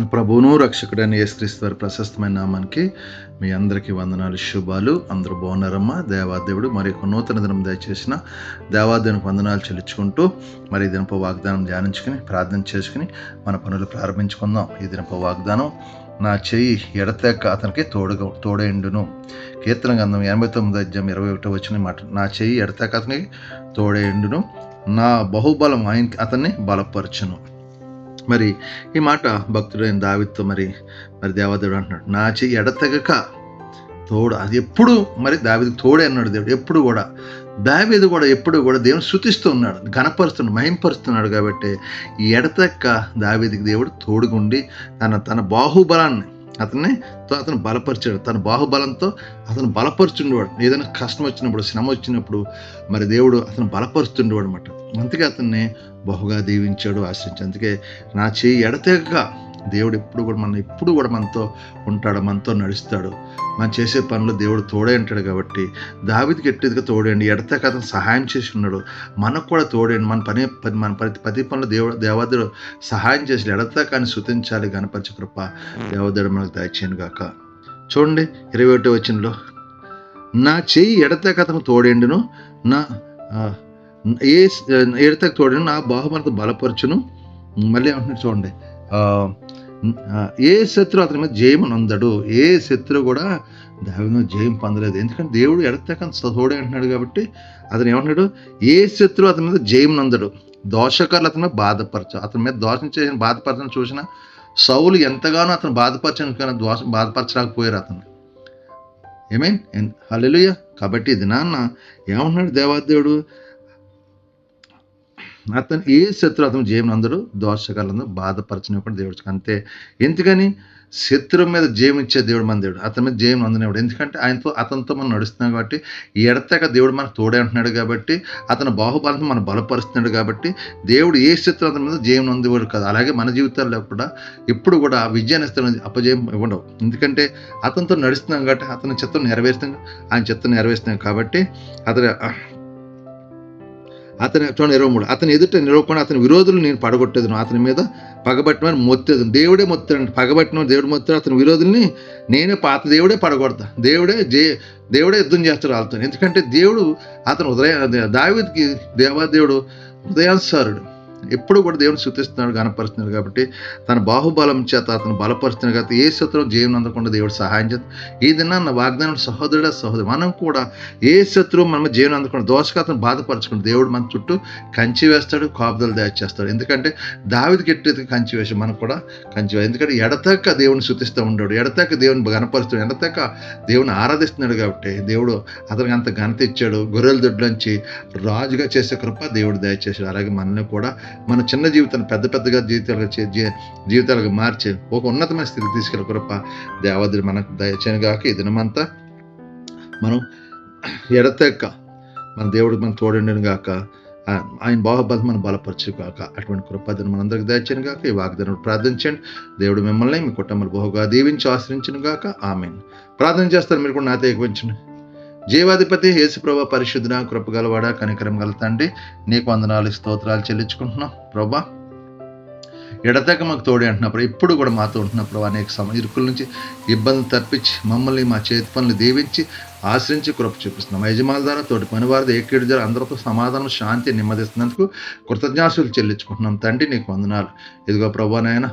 ప్రభువును రక్షకుడైన యేసుక్రీస్తు వారి ప్రశస్తమైన నామానికి మీ అందరికీ వందనాలు, శుభాలు. అందరూ బాగున్నారమ్మా. దేవాదేవుడు మరి ఒక నూతన దినం దయచేసిన దేవాదేవునికి వందనాలు చెల్లించుకుంటూ మరి ఈ దినపు వాగ్దానం ధ్యానించుకుని ప్రార్థన చేసుకుని మన పనులు ప్రారంభించుకుందాం. ఈ దినపు వాగ్దానం, నా చెయ్యి ఎడతెక్క అతనికి తోడేండును. కీర్తన గ్రంథం 89:21 మాట, నా చెయ్యి ఎడతెక్క అతనికి తోడేండును, నా బహుబలం అతన్ని బలపరచును. మరి ఈ మాట భక్తుడైన దావీదుతో మరి దేవదేవుడు అంటున్నాడు, నా చెయ్యి ఎడతెగక తోడు. అది ఎప్పుడు మరి దావీదుకు తోడే అన్నాడు దేవుడు. ఎప్పుడు కూడా దావీదు కూడా ఎప్పుడు కూడా దేవుని స్తుతిస్తూ ఉన్నాడు, ఘనపరుస్తున్నాడు, మహింపరుస్తున్నాడు. కాబట్టి ఈ ఎడతెక్క దావీదుకి దేవుడు తోడుగుండి తన బాహుబలాన్ని అతను బలపరిచాడు. తన బాహుబలంతో అతను బలపరుచుండేవాడు. ఏదైనా కష్టం వచ్చినప్పుడు, శ్రమ వచ్చినప్పుడు మరి దేవుడు అతను బలపరుస్తుండేవాడు అనమాట. అందుకే అతన్ని బహుగా దీవించాడు, ఆశ్రయించాడు. అందుకే నా చెయ్యి ఎడతెగక దేవుడు ఎప్పుడు కూడా మనతో ఉంటాడు, మనతో నడుస్తాడు. మనం చేసే పనులు దేవుడు తోడే ఉంటాడు. కాబట్టి దావీదుకి ఎట్టిదిగా తోడేండి, ఎడతెగక అతను సహాయం చేసి ఉన్నాడు. మనకు కూడా తోడేండి. మన ప్రతి పనులు దేవాదేవుడు సహాయం చేసి ఎడతెగక అని స్తుతించాలి. గణపరచ కృప దేవాదేవుడు మనకు దయచేయను గాక. చూడండి 21వ వచనంలో, నా చెయ్యి ఎడతెగక అతను తోడేండును, నా ఎడతెగక తోడేండు, నా బాహుబలతో బలపరచును. మళ్ళీ ఏమంటున్నాడు చూడండి, ఏ శత్రు అతని మీద జయం అందడు. ఏ శత్రు కూడా దావీదు మీద జయం పొందలేదు. ఎందుకంటే దేవుడు ఎడతెగక తోడే అంటున్నాడు. కాబట్టి అతను ఏమంటున్నాడు, ఏ శత్రు అతని మీద జయం అందడు. దోషకారులు అతని మీద అతని మీద దోషం చేసిన బాధపరచని చూసిన సౌలు ఎంతగానో అతను బాధపరచలేకపోయారు అతను. ఆమేన్, హల్లెలూయా. కాబట్టి ఇది నాన్న ఏమంటున్నాడు దేవాదేవుడు, అతను ఏ శత్రు అతను జయం అందడు, దోషకాలంలో బాధపరచనివ్వకుండా దేవుడు. అంతే. ఎందుకని శత్రువు మీద జయం ఇచ్చే దేవుడు మన దేవుడు, అతని మీద జయం అందనివాడు. ఎందుకంటే అతనితో మనం నడుస్తున్నాం. కాబట్టి ఎడతెగక దేవుడు మనకు తోడే అంటున్నాడు. కాబట్టి అతని బాహుబలంతో మనం బలపరుస్తున్నాడు. కాబట్టి దేవుడు ఏ శత్రు అతని మీద జయం అందేవాడు కాదు. అలాగే మన జీవితాల్లో కూడా ఎప్పుడు కూడా విజయాన్ని ఇస్తాను, అపజయం ఇవ్వడం. ఎందుకంటే అతనితో నడుస్తున్నాం కాబట్టి అతని చిత్తం నెరవేరుస్తాం, ఆయన చిత్తం నెరవేరుస్తున్నాం. కాబట్టి అతని 23, అతని ఎదుట నిలవకుండా అతని విరోధులు నేను పడగొట్టేదును, అతని మీద పగబట్టిన మొత్తేదు. దేవుడే మొత్తాడు, పగబట్టిన దేవుడు మొత్తాడు. అతని విరోధుల్ని దేవుడే పడగొడతా. దేవుడే యుద్ధం చేస్తాడు వాళ్ళతో. ఎందుకంటే దేవుడు అతను దావీదుకి దేవాదేవుడు హృదయానుసారుడు. ఎప్పుడు కూడా దేవుని స్తుతిస్తున్నాడు, గణపరుస్తున్నాడు. కాబట్టి తన బాహుబలం చేత అతను బలపరుస్తున్నాడు. కాబట్టి ఏ శత్రువు జయం అందకుండా దేవుడు సహాయం చేస్తాడు. ఈ దినాన్న వాగ్దానం సహోదరుడు మనం కూడా ఏ శత్రువు మన జయం అందకుండా దోషగా అతను బాధపరచుకుంటాడు. దేవుడు మన చుట్టూ కంచి వేస్తాడు, కాపుదలు దయచేస్తాడు. ఎందుకంటే దావీదుకి ఎట్లయితే కంచి వేసి మనకు కూడా కంచి. ఎందుకంటే ఎడతెగక దేవుని స్తుతిస్తూ ఉంటాడు, ఎడతెగక దేవుని గణపరుస్తాడు, ఎడతెగక దేవుని ఆరాధిస్తున్నాడు. కాబట్టి దేవుడు అతనికి అంత ఘనత ఇచ్చాడు. గొర్రెల దొడ్లోంచి రాజుగా చేసే కృప దేవుడు దయచేశాడు. అలాగే మనల్ని కూడా మన చిన్న జీవితాన్ని పెద్దగా జీవితాలుగా మార్చి ఒక ఉన్నతమైన స్థితికి తీసుకెళ్ళి కృప దేవదేవుడు మనకు దయచేయను గాక. ఈ దినమంతా మనం ఎడతెగక మన దేవుడికి మనం తోడండిను గాక. ఆయన బాహుబలం మనం బలపరచు గాక. అటువంటి కృపను మనందరికి దయచేయను గాక. ఈ వాగ్దానం ప్రార్థించండి. దేవుడు మిమ్మల్ని మీ కుటుంబాలు బహుగా దీవించి ఆశ్రయించును గాక. ఆమేన్. ప్రార్థన చేస్తారు మీరు కూడా నాతో ఏకీభవించండి. జీవాధిపతి యేసుప్రభు, పరిశుద్ధుడా, కృపగలవాడ, కనికరం గల తండ్రి, నీకు వందనాలు, స్తోత్రాలు చెల్లించుకుంటున్నాం. ప్రభా, ఎడతెగక మాకు తోడే అంటున్నప్పుడు ఇప్పుడు కూడా మాతో ఉంటున్నప్పుడు అనేక ఇరుకుల నుంచి ఇబ్బందులు తప్పించి మమ్మల్ని మా చేతి పనులు దీవించి ఆశ్రయించి కృప చూపిస్తున్నాం. యజమానుల ద్వారా, తోటి పనివారిది, ఏకేడు ద్వారా అందరితో సమాధానం, శాంతి, నెమ్మదిస్తున్నందుకు కృతజ్ఞాసులు చెల్లించుకుంటున్నాం. తండ్రి నీకు వందనాలు. ఇదిగో ప్రభా నాయన,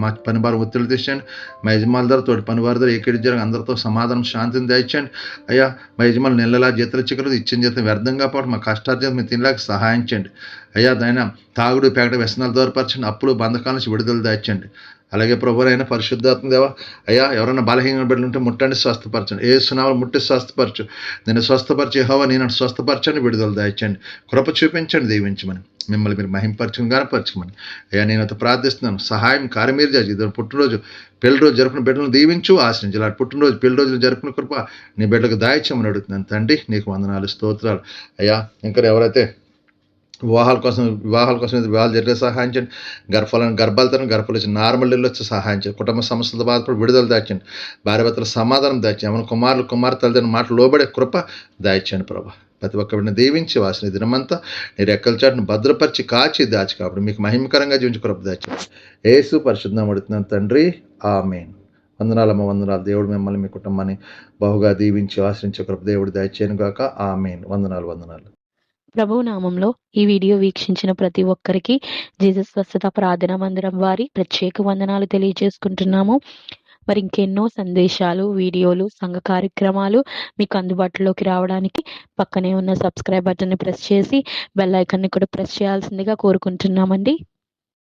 మా పనివారు ఒత్తిడి తెచ్చండి. మా యజమానుల ద్వారా, తోటి పనివారి ద్వారా, ఏకేడు ద్వారా అందరితో సమాధానం, శాంతిని దయచేయండి. అయ్యా, మా యజమానులు నెలలా జీతాలు చిక్కలు ఇచ్చిన జీతం వ్యర్థంగా పాటు మా కష్టార్జితం మేము తినలేక సహాయం చేయండి. అయ్యా దాని తాగుడు పేకట వ్యసనాలు దూరపరచండి. అప్పులు బంధకాల నుంచి విడుదల దాచండి. అలాగే ప్రభువైన పరిశుద్ధాత్మ దేవా, అయ్యా ఎవరైనా బలహీన బిడ్డలు ఉంటే ముట్టండి, స్వస్థపరచండి. ఏ సునామలు ముట్టి స్వస్థపరచు. నేను స్వస్థపరిచి యెహోవా నేను స్వస్థపరచండి, విడుదల దాచండి, కృప చూపించండి, దీవించమని మిమ్మల్ని మీరు మహింపరచుకుని గణపరచమని అయ్యా నేను అయితే ప్రార్థిస్తున్నాను. సహాయం కార్యమీరు చేసి ఇద్దరు పుట్టినరోజు పెళ్లి రోజు జరుపుకున్న బిడ్డలను దీవించు, ఆశ్రయించు. అలాంటి పుట్టినరోజు పెళ్లి రోజులు జరుపుకున్న కృప నీ బిడ్డలకు దాయిచ్చమని అడుగుతున్నాను. తండ్రి నీకు వందనాలు, స్తోత్రాలు. అయ్యా ఇంకా ఎవరైతే వివాహాల కోసం వివాహాలు జరిగే సహాయం చేయండి. గర్భాలతో గర్భాలు వచ్చి నార్మల్ వచ్చి సహాయం చేయండి. కుటుంబ సమస్యలతో బాధపడి విడుదల దాచండి. భార్య భర్తల సమాధానం దాచండి. ఏమైనా కుమారులు కుమార్తె తల్లిదండ్రుల మాటలు లోబడే కృప దాయిచ్చండి ప్రభా. ప్రతి ఒక్కరిని దీవించి వాసిన దినమంతా నీ రెక్కల చాటును భద్రపరిచి కాచి దాచి కాబట్టి మీకు మహిమకరంగా జీవించి కృప దాచి యేసు పరిశుద్ధం అడుగుతున్నాను తండ్రి, ఆమేన్. వందనాలమ్మ, వందనాలు. దేవుడు మిమ్మల్ని మీ కుటుంబాన్ని బహుగా దీవించి ఆశ్రయించే కృప దేవుడు దయచేయను గాక. ఆమేన్. వందనాలు, వందనాలు. ప్రభువు నామంలో ఈ వీడియో వీక్షించిన ప్రతి ఒక్కరికి జీసస్ స్వస్థత ప్రార్థనా మందిరం వారి ప్రత్యేక వందనాలు తెలియజేసుకుంటున్నాము. మరి ఇంకెన్నో సందేశాలు, వీడియోలు, సంఘ కార్యక్రమాలు మీకు అందుబాటులోకి రావడానికి పక్కనే ఉన్న సబ్స్క్రైబ్ బటన్ని ప్రెస్ చేసి బెల్ ఐకాన్ని కూడా ప్రెస్ చేయాల్సిందిగా కోరుకుంటున్నామండి.